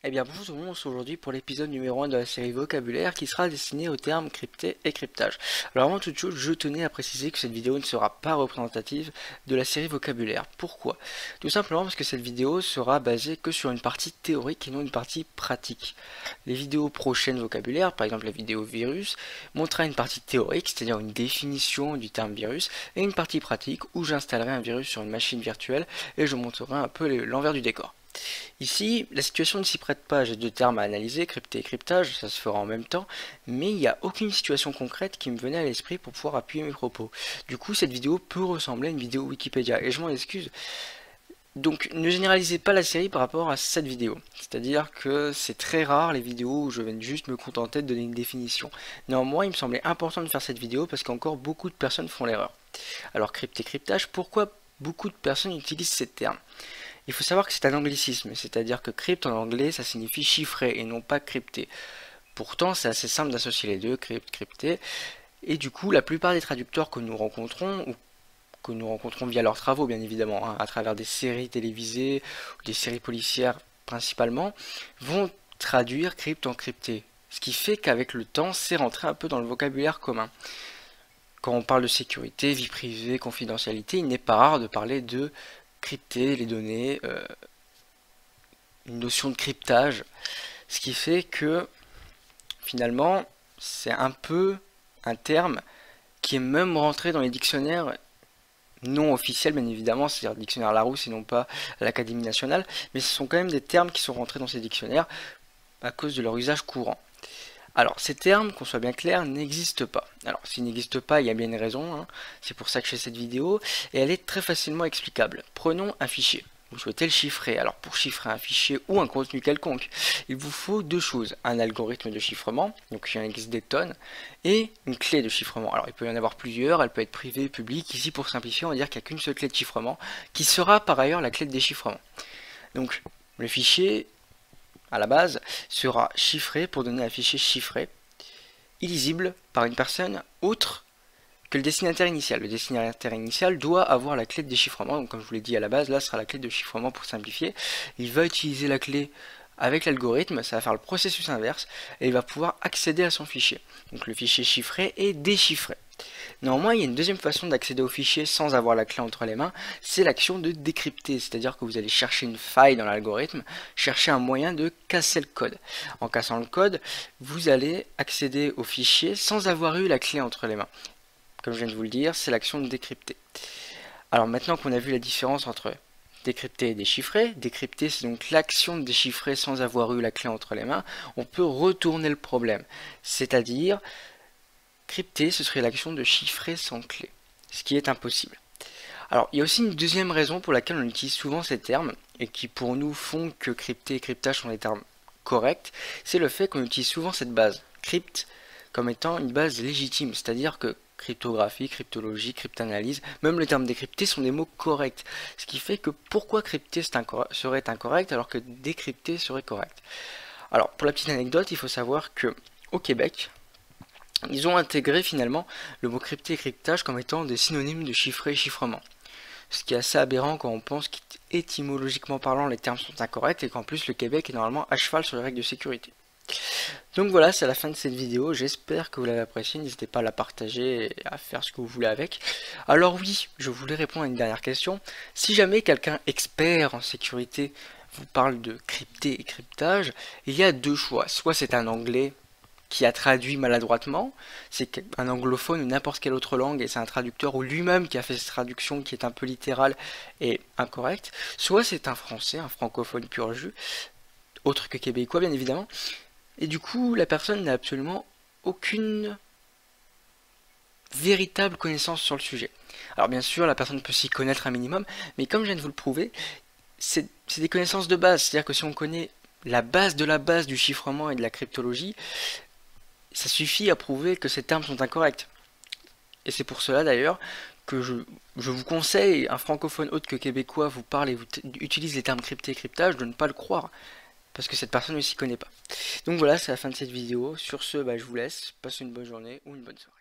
Eh bien bonjour tout le monde, on se retrouve aujourd'hui pour l'épisode numéro 1 de la série vocabulaire qui sera destiné aux termes cryptés et cryptage. Alors avant toute chose, je tenais à préciser que cette vidéo ne sera pas représentative de la série vocabulaire. Pourquoi? Tout simplement parce que cette vidéo sera basée que sur une partie théorique et non une partie pratique. Les vidéos prochaines vocabulaires, par exemple la vidéo virus, montrera une partie théorique, c'est-à-dire une définition du terme virus, et une partie pratique où j'installerai un virus sur une machine virtuelle et je montrerai un peu l'envers du décor. Ici, la situation ne s'y prête pas, j'ai deux termes à analyser, crypté et cryptage, ça se fera en même temps, mais il n'y a aucune situation concrète qui me venait à l'esprit pour pouvoir appuyer mes propos. Du coup, cette vidéo peut ressembler à une vidéo Wikipédia, et je m'en excuse. Donc, ne généralisez pas la série par rapport à cette vidéo. C'est-à-dire que c'est très rare les vidéos où je vais juste me contenter de donner une définition. Néanmoins, il me semblait important de faire cette vidéo parce qu'encore beaucoup de personnes font l'erreur. Alors, crypté, cryptage, pourquoi beaucoup de personnes utilisent ces termes? Il faut savoir que c'est un anglicisme, c'est-à-dire que crypt en anglais ça signifie chiffré et non pas crypté. Pourtant c'est assez simple d'associer les deux, crypt, crypté, et du coup la plupart des traducteurs que nous rencontrons, ou que nous rencontrons via leurs travaux bien évidemment, hein, à travers des séries télévisées, ou des séries policières principalement, vont traduire crypt en crypté. Ce qui fait qu'avec le temps c'est rentré un peu dans le vocabulaire commun. Quand on parle de sécurité, vie privée, confidentialité, il n'est pas rare de parler de crypter les données, une notion de cryptage, ce qui fait que finalement c'est un peu un terme qui est même rentré dans les dictionnaires non officiels bien évidemment, c'est-à-dire le dictionnaire Larousse et non pas l'Académie nationale, mais ce sont quand même des termes qui sont rentrés dans ces dictionnaires à cause de leur usage courant. Alors, ces termes, qu'on soit bien clair, n'existent pas. Alors, s'ils n'existent pas, il y a bien une raison, hein. C'est pour ça que je fais cette vidéo, et elle est très facilement explicable. Prenons un fichier. Vous souhaitez le chiffrer. Alors, pour chiffrer un fichier ou un contenu quelconque, il vous faut deux choses. Un algorithme de chiffrement, donc il y en existe des tonnes, et une clé de chiffrement. Alors, il peut y en avoir plusieurs, elle peut être privée, publique. Ici, pour simplifier, on va dire qu'il n'y a qu'une seule clé de chiffrement, qui sera par ailleurs la clé de déchiffrement. Donc, le fichier à la base, sera chiffré pour donner un fichier chiffré, illisible par une personne autre que le destinataire initial. Le destinataire initial doit avoir la clé de déchiffrement, donc comme je vous l'ai dit à la base, là ce sera la clé de chiffrement pour simplifier. Il va utiliser la clé avec l'algorithme, ça va faire le processus inverse, et il va pouvoir accéder à son fichier. Donc le fichier chiffré est déchiffré. Néanmoins, il y a une deuxième façon d'accéder au fichier sans avoir la clé entre les mains, c'est l'action de décrypter, c'est-à-dire que vous allez chercher une faille dans l'algorithme, chercher un moyen de casser le code. En cassant le code, vous allez accéder au fichier sans avoir eu la clé entre les mains. Comme je viens de vous le dire, c'est l'action de décrypter. Alors maintenant qu'on a vu la différence entre décrypter et déchiffrer c'est donc l'action de déchiffrer sans avoir eu la clé entre les mains, on peut retourner le problème, c'est-à-dire crypter, ce serait l'action de chiffrer sans clé, ce qui est impossible. Alors, il y a aussi une deuxième raison pour laquelle on utilise souvent ces termes, et qui pour nous font que crypter et cryptage sont des termes corrects, c'est le fait qu'on utilise souvent cette base, crypt, comme étant une base légitime, c'est-à-dire que cryptographie, cryptologie, cryptanalyse, même les termes décryptés sont des mots corrects. Ce qui fait que pourquoi crypter serait incorrect alors que décrypter serait correct. Alors, pour la petite anecdote, il faut savoir que au Québec, ils ont intégré finalement le mot crypté et cryptage comme étant des synonymes de chiffré et chiffrement. Ce qui est assez aberrant quand on pense qu'étymologiquement parlant les termes sont incorrects et qu'en plus le Québec est normalement à cheval sur les règles de sécurité. Donc voilà, c'est la fin de cette vidéo, j'espère que vous l'avez appréciée, n'hésitez pas à la partager et à faire ce que vous voulez avec. Alors oui, je voulais répondre à une dernière question. Si jamais quelqu'un expert en sécurité vous parle de crypté et cryptage, il y a deux choix. Soit c'est un anglais qui a traduit maladroitement, c'est un anglophone ou n'importe quelle autre langue et c'est un traducteur ou lui-même qui a fait cette traduction qui est un peu littérale et incorrecte, soit c'est un français, un francophone pur jus, autre que québécois bien évidemment, et du coup la personne n'a absolument aucune véritable connaissance sur le sujet. Alors bien sûr la personne peut s'y connaître un minimum, mais comme je viens de vous le prouver, c'est des connaissances de base, c'est-à-dire que si on connaît la base de la base du chiffrement et de la cryptologie, ça suffit à prouver que ces termes sont incorrects. Et c'est pour cela d'ailleurs que je vous conseille, un francophone autre que québécois vous parle et vous utilise les termes crypté et cryptage, de ne pas le croire. Parce que cette personne ne s'y connaît pas. Donc voilà, c'est la fin de cette vidéo. Sur ce, je vous laisse. Passez une bonne journée ou une bonne soirée.